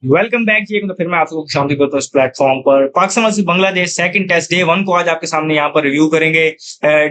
Welcome back जी। एक बार फिर मैं आपको खुशामदीद करता हूँ इस प्लेटफॉर्म पर। Pakistan versus Bangladesh second test day one को आज आपके सामने यहाँ पर रिव्यू करेंगे।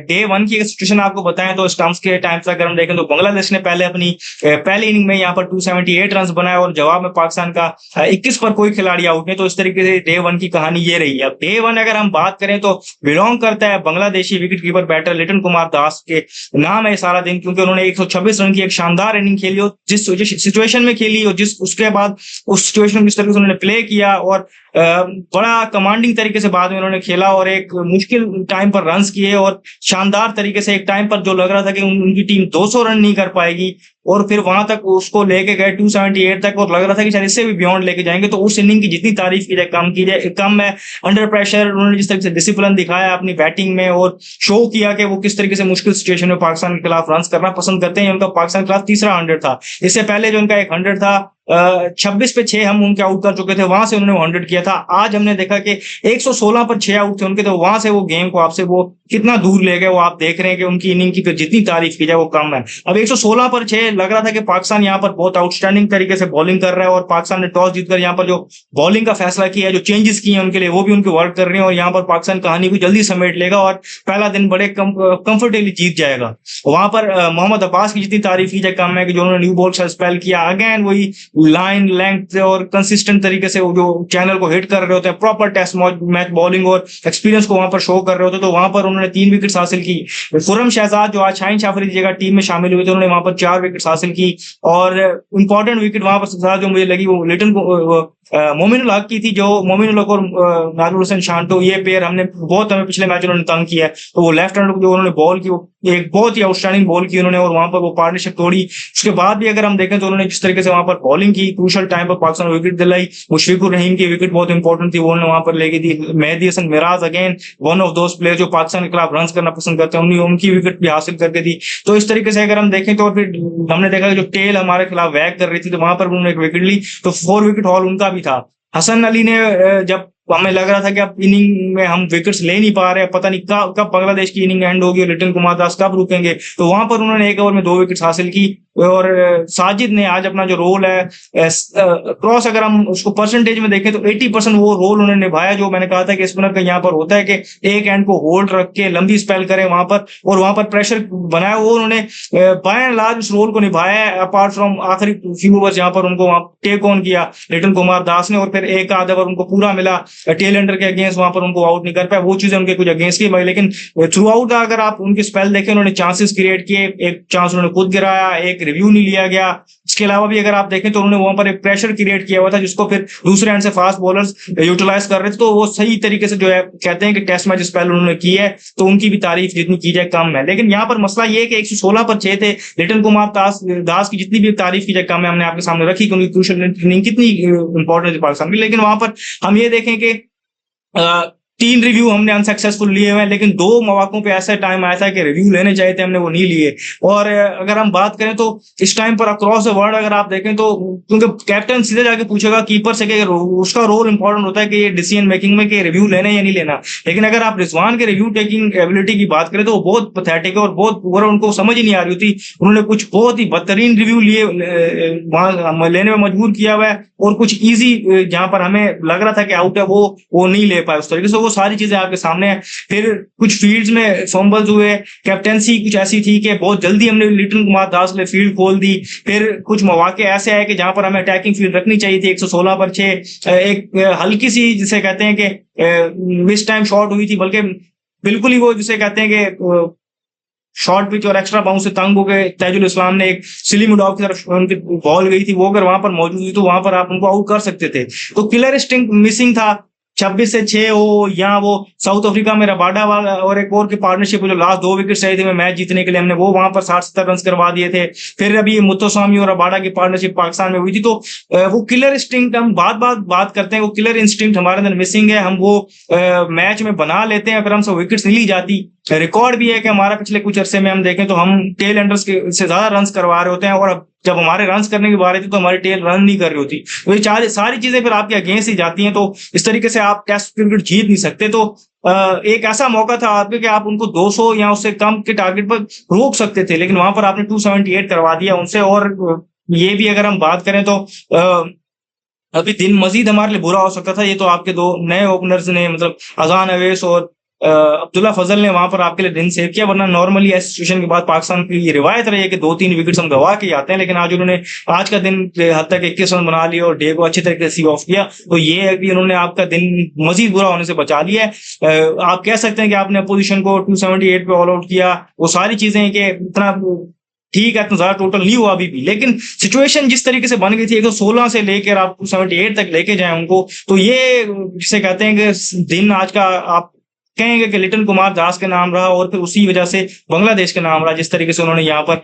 डे वन की सिचुएशन आपको बताएं तो स्टंप्स के टाइम से अगर हम देखें तो बांग्लादेश ने पहले अपनी पहले इनिंग में यहाँ पर 278 रन बनाए और जवाब में पाकिस्तान का 21 पर कोई खिलाड़ी आउट नहीं। तो इस तरीके से डे वन की कहानी ये रही है। अब डे वन अगर हम बात करें तो बिलोंग करता है Bangladeshi wicket keeper batter Litton Kumar Das के नाम है सारा दिन, क्योंकि उन्होंने 126 रन की एक शानदार इनिंग खेली और जिस सिचुएशन में खेली और जिस उसके बाद उस सिचुएशन में जिस तरीके से उन्होंने प्ले किया और बड़ा कमांडिंग तरीके से बाद में उन्होंने खेला और एक मुश्किल टाइम पर रन्स किए और शानदार तरीके से एक टाइम पर जो लग रहा था कि उनकी टीम 200 रन नहीं कर पाएगी और फिर वहां तक उसको लेके गए 278 तक और लग रहा था कि शायद इससे भी बियॉन्ड लेके जाएंगे। तो उस इनिंग की जितनी तारीफ की जाए कम है। अंडर प्रेशर उन्होंने जिस तरीके से डिसिप्लिन दिखाया अपनी बैटिंग में और शो किया कि वो किस तरीके से मुश्किल सिचुएशन में पाकिस्तान के खिलाफ रन करना पसंद करते हैं। उनका पाकिस्तान के खिलाफ तीसरा 100 था। इससे पहले जो उनका एक 100 था 26 पे 6 हम उनके आउट कर चुके थे, वहां से उन्होंने 100 किया था। आज हमने देखा कि 116 पर 6 आउट थे उनके, तो वहां से वो गेम को आपसे वो कितना दूर ले गए वो आप देख रहे हैं कि उनकी इनिंग की जितनी तारीफ की जाए वो कम है। अब 116 पर 6 लग रहा था कि पाकिस्तान यहाँ पर बहुत आउटस्टैंडिंग तरीके से बॉलिंग कर रहा है और पाकिस्तान ने टॉस जीतकर यहाँ पर जो बॉलिंग का फैसला किया है, जो चेंजेस किए हैं उनके लिए वो भी उनके वर्क कर रहे हैं और यहाँ पर पाकिस्तान कहानी को जल्दी समेट लेगा और पहला दिन बड़े कंफर्टेबली जीत जाएगा। वहां पर मोहम्मद अब्बास की जितनी तारीफ की जाए कम है कि जो उन्होंने न्यू बॉल से स्पेल किया, अगेन वही लाइन लेंथ और कंसिस्टेंट तरीके से जो चैनल को हिट कर रहे होते हैं, प्रॉपर टेस्ट मैच बॉलिंग और एक्सपीरियंस को वहां पर शो कर रहे होते हैं। तो वहां पर उन्होंने 3 विकेट हासिल की। खुर्रम शहजाद जो आज शाहीन शाफरी की जगह टीम में शामिल हुए थे, उन्होंने वहां पर 4 विकेट हासिल की और इंपॉर्टेंट विकेट वहां पर जो मुझे लगी वो लिटन को मोमिनुल हक की थी। जो मोमिनुल हक और नाज़ुल हुसैन शांटो ये पेयर हमें पिछले मैच उन्होंने तंग किया है। तो वो लेफ्ट हैंड जो उन्होंने बॉल की वो एक बहुत ही आउटस्टैंडिंग बॉल की उन्होंने और वहां पर वो पार्टनरशिप तोड़ी। उसके बाद भी अगर हम देखें तो उन्होंने जिस तरीके से वहां पर बॉलिंग की, क्रूशल टाइम पर पाकिस्तान विकेट दिलाई। मुशफिकुर रहीम की विकेट बहुत इंपॉर्टेंट थी, वो उन्होंने वहां पर लेगी थी। Mehidy Hasan Miraz again one of those player जो पाकिस्तान के खिलाफ रन करना पसंद करते हैं, उनकी विकेट भी हासिल करके दी। तो इस तरीके से अगर हम देखें तो फिर हमने देखा कि जो टेल हमारे खिलाफ वैक कर रही थी तो वहां पर उन्होंने एक विकेट ली, तो 4 विकेट हॉल उनका भी था। हसन अली ने जब हमें लग रहा था कि अब इनिंग में हम विकेट्स ले नहीं पा रहे हैं, पता नहीं कब बांग्लादेश की इनिंग एंड होगी और लिटन कुमार दास कब रुकेंगे, तो वहां पर उन्होंने एक ओवर में 2 विकेट हासिल की। और साजिद ने आज अपना जो रोल है क्रॉस अगर हम उसको परसेंटेज में देखें तो 80% वो रोल उन्होंने निभाया जो मैंने कहा था कि स्पिनर का यहाँ पर होता है कि एक एंड को होल्ड रख के लंबी स्पेल करें वहां पर और वहां पर प्रेशर बनाया, वो उन्होंने बाय एंड लार्ज उस रोल को निभाया है। अपार्ट फ्रॉम आखिरी फ्यू ओवर्स जहां पर उनको वहां टेक ऑन किया लिटन कुमार दास ने और फिर एक आधा ओवर उनको पूरा मिला टेल एंडर के अगेंस्ट, वहां पर उनको आउट नहीं कर पाया। वो चीजें उनके कुछ अगेंस्ट की भाई, लेकिन थ्रू आउट अगर आप उनकी स्पेल देखें उन्होंने चांसेस क्रिएट किए। एक चांस उन्होंने खुद गिराया, एक रिव्यू नहीं लिया गया। इसके अलावा भी अगर आप देखें तो उन्होंने वहां पर एक प्रेशर क्रिएट किया हुआ था जिसको फिर दूसरे एंड से फास्ट बॉलर्स यूटिलाइज कर रहे थे। तो वो सही तरीके से जो है कहते हैं कि टेस्ट मैच स्पेल उन्होंने की है, तो उनकी भी तारीफ जितनी की जाए कम है। लेकिन यहाँ पर मसला ये है कि 116 पर 6 थे। लिटन कुमार दास की जितनी भी तारीफ की जाए कम है, हमने आपके सामने रखी क्योंकि क्रूशियल इनिंग कितनी इंपॉर्टेंट है पाकिस्तान की। लेकिन वहां पर हम ये देखें कि 3 रिव्यू हमने अनसक्सेसफुल लिए हुए हैं, लेकिन 2 मौकों पे ऐसा टाइम आया था कि रिव्यू लेने चाहिए थे, हमने वो नहीं लिए। और अगर हम बात करें तो इस टाइम पर अक्रॉस द वर्ल्ड अगर आप देखें तो क्योंकि कैप्टन सीधे जाके पूछेगा कीपर से कि उसका रोल इंपॉर्टेंट होता है कि ये डिसीजन मेकिंग में कि रिव्यू लेना या नहीं लेना। लेकिन अगर आप रिजवान के रिव्यू टेकिंग एबिलिटी की बात करें तो वो बहुत पैथेटिक है और बहुत पूरा उनको समझ ही नहीं आ रही होती। उन्होंने कुछ बहुत ही बदतरीन रिव्यू लिए वहां लेने में मजबूर किया हुआ है और कुछ ईजी जहां पर हमें लग रहा था कि आउट है वो नहीं ले पाए उस तरीके से। वो सारी चीजें आपके सामने है। फिर कुछ फील्ड्स में फंबल्स हुए, कैप्टेंसी कुछ ऐसी थी कि बहुत जल्दी हमने लिटन कुमार दास ने फील्ड खोल दी। फिर कुछ मौके ऐसे आए कि जहां पर हमें अटैकिंग फील्ड रखनी चाहिए थी। 116 पर 6 एक हल्की सी जिसे कहते हैं कि मिस टाइम शॉट हुई थी, बल्कि बिल्कुल ही वो जिसे कहते हैं कि शॉर्ट पिच और एक्स्ट्रा बाउंस से तंग हो गए। ताजुल इस्लाम ने एक सिली मुडाव की तरफ उनकी बॉल गई थी, वो अगर वहां पर मौजूद थी तो वहां पर आप उनको आउट कर सकते थे। तो किलर इंस्टिंक्ट मिसिंग था। 26 से 6 हो या वो साउथ अफ्रीका में रबाडा वाला और एक और की पार्टनरशिप जो लास्ट 2 विकेट चाहिए थे मैच जीतने के लिए, हमने वो वहां पर 60-70 रन करवा दिए थे। फिर अभी मुत्तस्वामी और रबाडा की पार्टनरशिप पाकिस्तान में हुई थी। तो वो किलर इंस्टिंक्ट हम बात करते हैं, वो किलर इंस्टिंक्ट हमारे अंदर मिसिंग है। हम वो मैच में बना लेते हैं, अगर हमसे विकेट्स नहीं ली जाती। रिकॉर्ड भी है कि हमारा पिछले कुछ अरसे में हम देखें तो हम टेल एंडर्स से ज्यादा रन करवा रहे होते हैं और जब हमारे रन करने की बारी थी तो हमारी टेल रन नहीं कर रही होती। तो ये सारी चीजें फिर आपके अगेंस्ट ही जाती हैं। तो इस तरीके से आप टेस्ट क्रिकेट जीत नहीं सकते। तो एक ऐसा मौका था आपके कि आप उनको 200 या उससे कम के टारगेट पर रोक सकते थे, लेकिन वहां पर आपने 278 करवा दिया उनसे। और ये भी अगर हम बात करें तो अभी दिन मजीद हमारे लिए बुरा हो सकता था। ये तो आपके दो नए ओपनर्स ने मतलब अजान अवैस और अब्दुल्ला फजल ने वहां पर आपके लिए दिन सेव किया, वरना नॉर्मली ऐसी सिचुएशन के बाद पाकिस्तान की ये रिवायत रही है कि 2-3 विकेट्स हम गवा के आते हैं, लेकिन आज उन्होंने आज का दिन हद तक 21 रन बना लिया और डे को अच्छी तरीके से सी ऑफ किया। तो ये है कि उन्होंने आपका दिन मजीद बुरा होने से बचा लिया है। आप कह सकते हैं कि आपने अपोजिशन को 278 पे ऑल आउट किया, वो सारी चीजें कि इतना ठीक है, इतना ज्यादा टोटल नहीं हुआ अभी भी, लेकिन सिचुएशन जिस तरीके से बन गई थी 116 से लेकर आप 278 तक लेके जाए उनको, तो ये जिसे कहते हैं कि दिन आज का आप कहेंगे कि लिटन कुमार दास के नाम रहा और फिर उसी वजह से बांग्लादेश के नाम रहा, जिस तरीके से उन्होंने यहाँ पर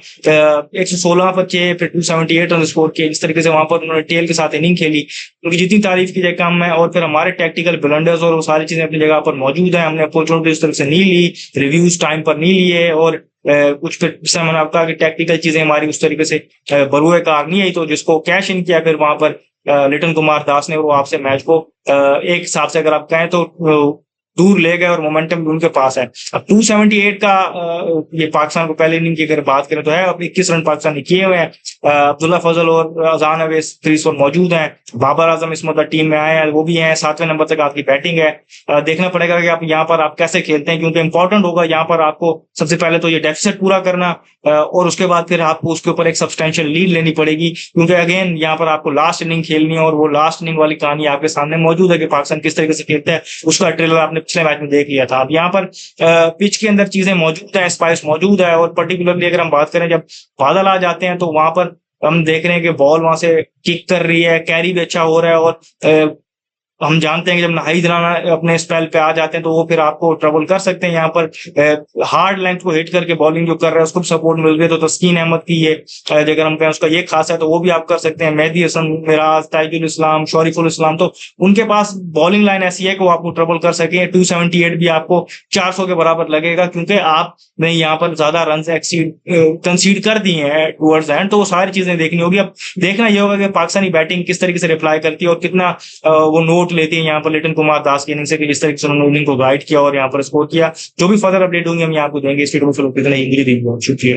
116 पर 6 फिर 278 रन स्कोर किए, जिस तरीके से वहां पर उन्होंने टेल के साथ इनिंग खेली, उनकी जितनी तारीफ की जाए कम है। और फिर हमारे टैक्टिकल ब्लंडर्स और वो सारी चीजें अपनी जगह पर मौजूद है, हमने अपॉर्चुनिटी इस तरह से नहीं ली, रिव्यूज टाइम पर नहीं लिए, और कुछ फिर जैसे मैंने आपको कहा कि टेक्निकल चीजें हमारी उस तरीके से बरूए कार नहीं आई, तो जिसको कैश इन किया फिर वहां पर लिटन कुमार दास ने, वो आपसे मैच को एक हिसाब से अगर आप कहें तो दूर ले गए और मोमेंटम भी उनके पास है। अब 278 का ये पाकिस्तान को पहले इनिंग की अगर बात करें तो है, अब 21 रन पाकिस्तान ने किए हुए हैं। अब्दुल्ला फजल और अजान अवैस क्रीज पर मौजूद हैं, बाबर आजम इस मतलब टीम में आए हैं, वो भी हैं, 7वें नंबर तक आपकी बैटिंग है। देखना पड़ेगा कि आप यहाँ पर आप कैसे खेलते हैं, क्योंकि इंपॉर्टेंट होगा यहाँ पर आपको सबसे पहले तो ये डेफिसिट पूरा करना, और उसके बाद फिर आपको उसके ऊपर एक सब्सटेंशियल लीड लेनी पड़ेगी, क्योंकि अगेन यहाँ पर आपको लास्ट इनिंग खेलनी है, और वो लास्ट इनिंग वाली कहानी आपके सामने मौजूद है कि पाकिस्तान किस तरीके से खेलता है, उसका ट्रेलर आपने पिछले मैच में देख लिया था। अब यहाँ पर पिच के अंदर चीजें मौजूद है, स्पाइस मौजूद है, और पर्टिकुलरली अगर हम बात करें जब बादल आ जाते हैं तो वहां पर हम देख रहे हैं कि बॉल वहां से किक कर रही है, कैरी भी अच्छा हो रहा है, और हम जानते हैं कि जब नाहिद राना अपने स्पेल पे आ जाते हैं तो वो फिर आपको ट्रबल कर सकते हैं। यहाँ पर हार्ड लेंथ को हिट करके बॉलिंग जो कर रहा है उसको सपोर्ट मिल रही है, तो तस्कीन अहमद की ये अगर हम कहें उसका ये खास है तो वो भी आप कर सकते हैं। मेहदी हसन, मिराज, ताइजुल इस्लाम, शरीफुल इस्लाम, तो उनके पास बॉलिंग लाइन ऐसी है कि वो आपको ट्रबल कर सके। 278 भी आपको 400 के बराबर लगेगा, क्योंकि आपने यहाँ पर ज्यादा रन कंसीड कर दिए हैं टूवर्ड्स एंड, तो वो सारी चीजें देखनी होगी। अब देखना ये होगा कि पाकिस्तानी बैटिंग किस तरीके से रिप्लाई करती है और कितना वो नोट लेती है यहाँ पर लिटन कुमार दास की इनिंग से, कि जिस तरीके से उन्होंने इनिंग को गाइड किया और यहाँ पर स्कोर किया। जो भी फर्दर अपडेट होंगे हम यहाँ आपको देंगे। इस वीडियो में फिर इतना ही, शुक्रिया।